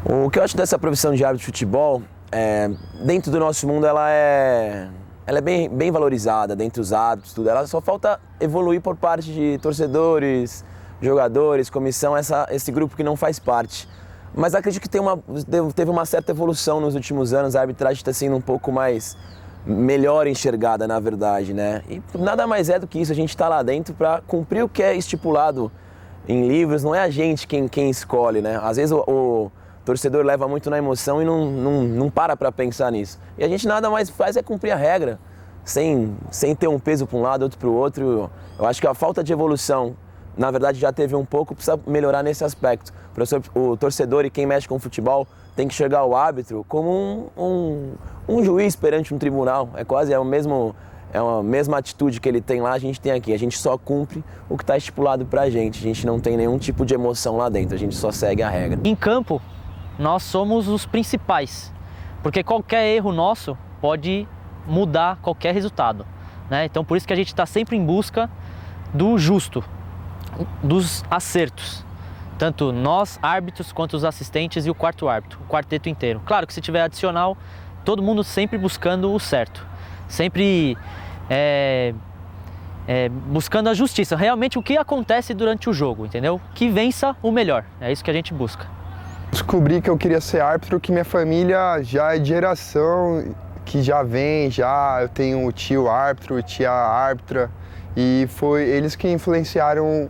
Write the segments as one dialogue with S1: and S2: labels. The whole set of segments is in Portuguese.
S1: O que eu acho dessa profissão de árbitro de futebol, dentro do nosso mundo ela é bem valorizada, dentre os árbitros, tudo. Ela só falta evoluir por parte de torcedores, jogadores, comissão, esse grupo que não faz parte. Mas acredito que teve uma certa evolução nos últimos anos, a arbitragem está sendo um pouco mais melhor enxergada, na verdade, né? E nada mais é do que isso, a gente está lá dentro para cumprir o que é estipulado em livros, não é a gente quem escolhe, né? Às vezes o torcedor leva muito na emoção e não para pensar nisso. E a gente nada mais faz é cumprir a regra, sem ter um peso para um lado, outro para o outro. Eu acho que a falta de evolução, na verdade, já teve um pouco, precisa melhorar nesse aspecto. O torcedor e quem mexe com o futebol tem que enxergar o árbitro como um juiz perante um tribunal. É a mesma atitude que ele tem lá, a gente tem aqui. A gente só cumpre o que está estipulado pra gente. A gente não tem nenhum tipo de emoção lá dentro, a gente só segue a regra.
S2: Em campo, nós somos os principais, porque qualquer erro nosso pode mudar qualquer resultado, né? Então por isso que a gente está sempre em busca do justo, dos acertos. Tanto nós, árbitros, quanto os assistentes e o quarto árbitro, o quarteto inteiro. Claro que se tiver adicional, todo mundo sempre buscando o certo, sempre buscando a justiça, realmente o que acontece durante o jogo, entendeu? Que vença o melhor, é isso que a gente busca.
S3: Descobri que eu queria ser árbitro, que minha família já é de geração, que já vem, eu tenho o tio árbitro, tia árbitra, e foi eles que influenciaram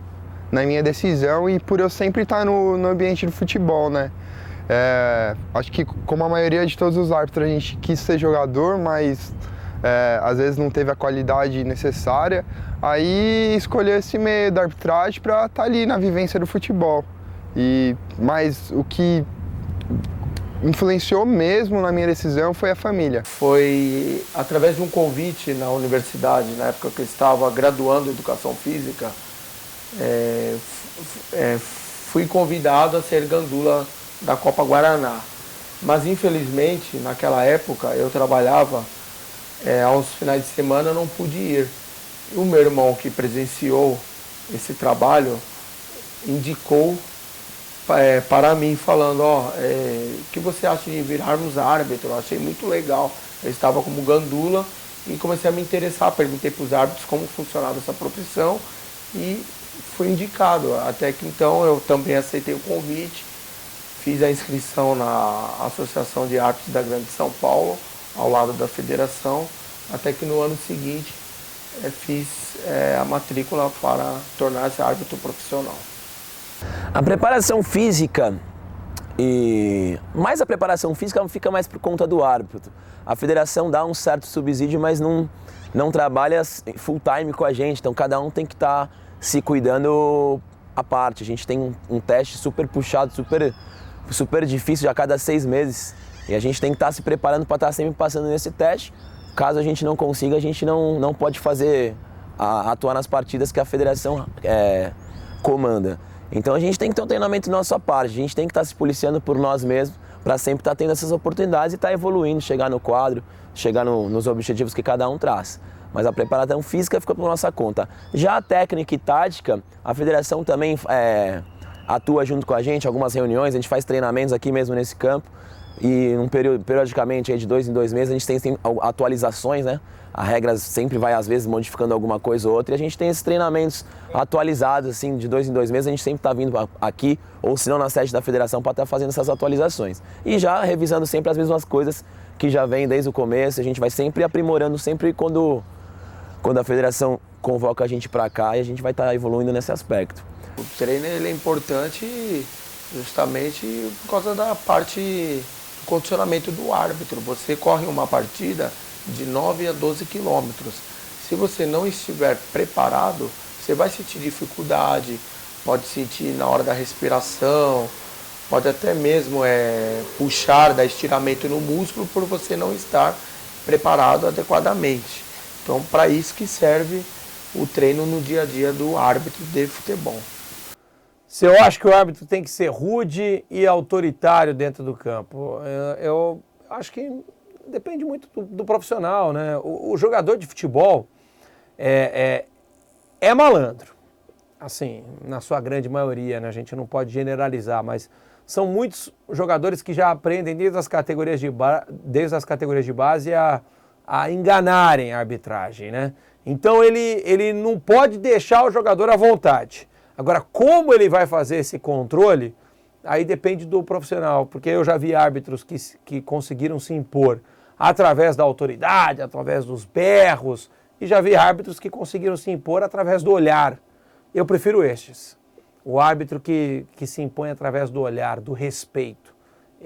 S3: na minha decisão e por eu sempre estar no ambiente do futebol, né? Acho que como a maioria de todos os árbitros a gente quis ser jogador, mas às vezes não teve a qualidade necessária, aí escolhi esse meio da arbitragem para estar ali na vivência do futebol. Mas o que influenciou mesmo na minha decisão foi a família.
S4: Foi através de um convite na universidade, na época que eu estava graduando em Educação Física, fui convidado a ser gandula da Copa Guaraná. Mas infelizmente, naquela época, eu trabalhava, aos finais de semana eu não pude ir. E o meu irmão que presenciou esse trabalho indicou para mim, falando, o que você acha de virarmos árbitro? Eu achei muito legal. Eu estava como gandula e comecei a me interessar, perguntei para os árbitros como funcionava essa profissão e fui indicado. Até que então eu também aceitei o convite, fiz a inscrição na Associação de Árbitros da Grande São Paulo, ao lado da federação, até que no ano seguinte fiz a matrícula para tornar-se árbitro profissional.
S1: A preparação física, mais a preparação física fica mais por conta do árbitro. A federação dá um certo subsídio, mas não trabalha full time com a gente, então cada um tem que estar se cuidando à parte. A gente tem um teste super puxado, super difícil a cada 6 meses e a gente tem que estar se preparando para estar sempre passando nesse teste. Caso a gente não consiga, a gente não pode atuar nas partidas que a federação comanda. Então a gente tem que ter um treinamento nosso à parte, a gente tem que estar se policiando por nós mesmos para sempre estar tendo essas oportunidades e estar evoluindo, chegar no quadro, chegar nos objetivos que cada um traz. Mas a preparação física fica por nossa conta. Já a técnica e tática, a federação também atua junto com a gente, algumas reuniões, a gente faz treinamentos aqui mesmo nesse campo e periodicamente de 2 em 2 meses a gente tem atualizações, né? A regra sempre vai às vezes modificando alguma coisa ou outra e a gente tem esses treinamentos atualizados assim de 2 em 2 meses, a gente sempre está vindo aqui ou se não na sede da federação para estar fazendo essas atualizações. E já revisando sempre as mesmas coisas que já vem desde o começo, a gente vai sempre aprimorando sempre quando a federação convoca a gente para cá e a gente vai estar evoluindo nesse aspecto.
S4: O treino ele é importante justamente por causa da parte do condicionamento do árbitro. Você corre uma partida de 9 a 12 quilômetros. Se você não estiver preparado, você vai sentir dificuldade, pode sentir na hora da respiração, pode até mesmo puxar, dar estiramento no músculo por você não estar preparado adequadamente. Então, para isso que serve o treino no dia a dia do árbitro de futebol.
S5: Você acha que o árbitro tem que ser rude e autoritário dentro do campo? Eu acho que depende muito do profissional, né? O jogador de futebol é malandro. assim, na sua grande maioria, né? A gente não pode generalizar, mas são muitos jogadores que já aprendem desde as categorias de base a enganarem a arbitragem, né? Então ele não pode deixar o jogador à vontade. Agora, como ele vai fazer esse controle, aí depende do profissional, porque eu já vi árbitros que conseguiram se impor através da autoridade, através dos berros, e já vi árbitros que conseguiram se impor através do olhar. Eu prefiro estes. O árbitro que se impõe através do olhar, do respeito.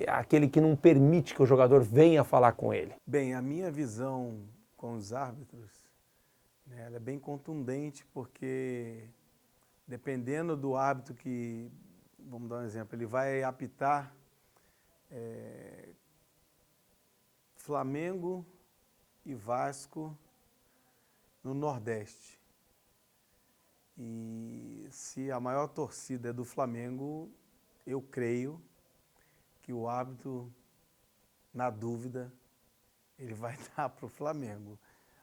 S5: Aquele que não permite que o jogador venha falar com ele.
S6: Bem, a minha visão com os árbitros, né, ela é bem contundente, porque dependendo do árbitro que, vamos dar um exemplo, ele vai apitar Flamengo e Vasco no Nordeste. E se a maior torcida é do Flamengo, eu creio que o árbitro, na dúvida, ele vai dar para o Flamengo.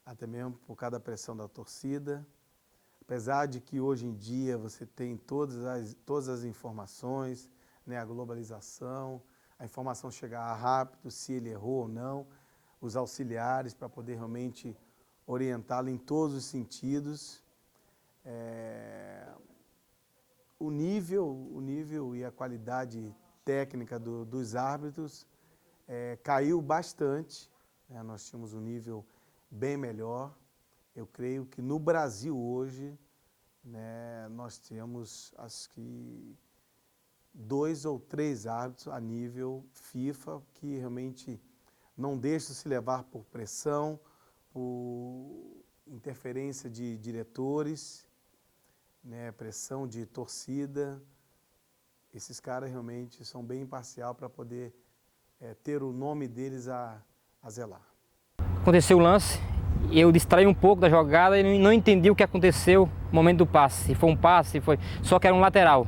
S6: Até mesmo por causa da pressão da torcida. Apesar de que hoje em dia você tem todas as informações, né, a globalização, a informação chegar rápido, se ele errou ou não, os auxiliares para poder realmente orientá-lo em todos os sentidos. O nível e a qualidade técnica dos árbitros caiu bastante, né? Nós tínhamos um nível bem melhor. Eu creio que no Brasil hoje, né, nós temos, acho que, 2 ou 3 árbitros a nível FIFA que realmente não deixam se levar por pressão, por interferência de diretores, né, pressão de torcida. Esses caras realmente são bem imparciais para poder ter o nome deles a zelar.
S7: Aconteceu o lance, eu distraí um pouco da jogada e não entendi o que aconteceu no momento do passe. Se foi um passe, só que era um lateral.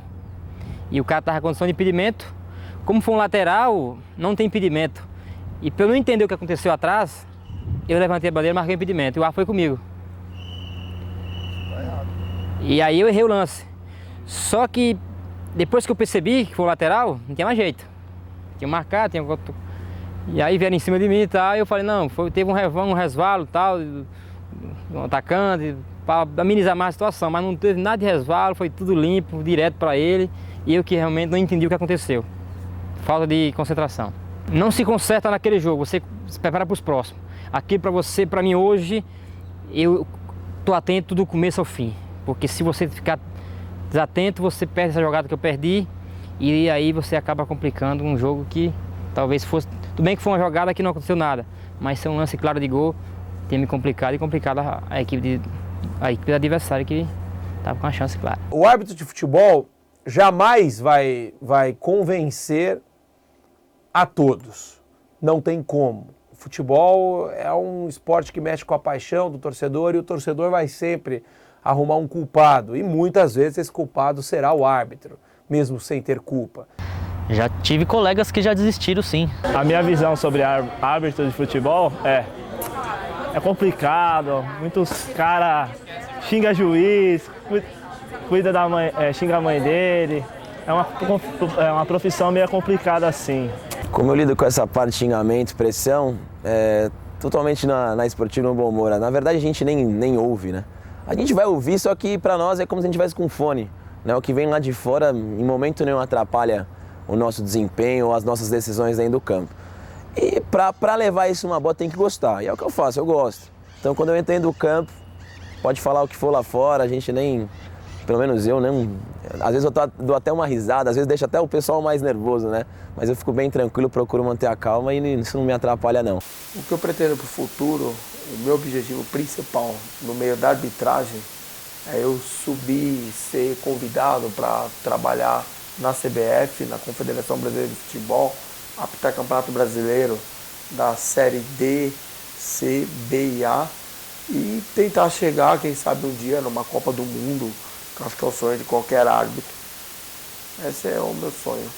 S7: E o cara estava em condição de impedimento. Como foi um lateral, não tem impedimento. E para eu não entender o que aconteceu atrás, eu levantei a bandeira e marquei o impedimento. E o ar foi comigo. E aí eu errei o lance. Só que depois que eu percebi que foi o lateral, não tinha mais jeito. Tinha que marcar, E aí vieram em cima de mim e tal, e eu falei, não, teve um resvalo e tal, um atacante, para amenizar mais a situação, mas não teve nada de resvalo, foi tudo limpo, direto para ele, e eu que realmente não entendi o que aconteceu. Falta de concentração. Não se conserta naquele jogo, você se prepara para os próximos. Aqui para você, para mim hoje, eu estou atento do começo ao fim, porque se você ficar desatento, você perde essa jogada que eu perdi, e aí você acaba complicando um jogo que talvez fosse... Tudo bem que foi uma jogada que não aconteceu nada, mas ser um lance claro de gol tem me complicado e complicado a equipe do adversário que estava com a chance clara.
S5: O árbitro de futebol jamais vai convencer a todos. Não tem como. O futebol é um esporte que mexe com a paixão do torcedor e o torcedor vai sempre arrumar um culpado. E muitas vezes esse culpado será o árbitro, mesmo sem ter culpa.
S2: Já tive colegas que já desistiram, sim.
S8: A minha visão sobre árbitro de futebol é complicado, muitos caras xingam juiz, cuida da mãe, xinga a mãe dele. É uma profissão meio complicada assim.
S1: Como eu lido com essa parte de xingamento, pressão, totalmente na esportiva no bom humor. Na verdade a gente nem ouve, né? A gente vai ouvir, só que pra nós é como se a gente estivesse com fone, né? O que vem lá de fora em momento nenhum atrapalha o nosso desempenho ou as nossas decisões dentro do campo. E para levar isso numa boa tem que gostar, e é o que eu faço, eu gosto. Então quando eu entro dentro do campo, pode falar o que for lá fora, a gente nem, pelo menos eu, às vezes eu dou até uma risada, às vezes deixa até o pessoal mais nervoso, né? Mas eu fico bem tranquilo, procuro manter a calma e isso não me atrapalha não.
S4: O que eu pretendo para o futuro, o meu objetivo principal no meio da arbitragem, é eu subir, ser convidado para trabalhar na CBF, na Confederação Brasileira de Futebol, apitar Campeonato Brasileiro da Série D, C, B e A e tentar chegar, quem sabe um dia, numa Copa do Mundo, que acho que é o sonho de qualquer árbitro. Esse é o meu sonho.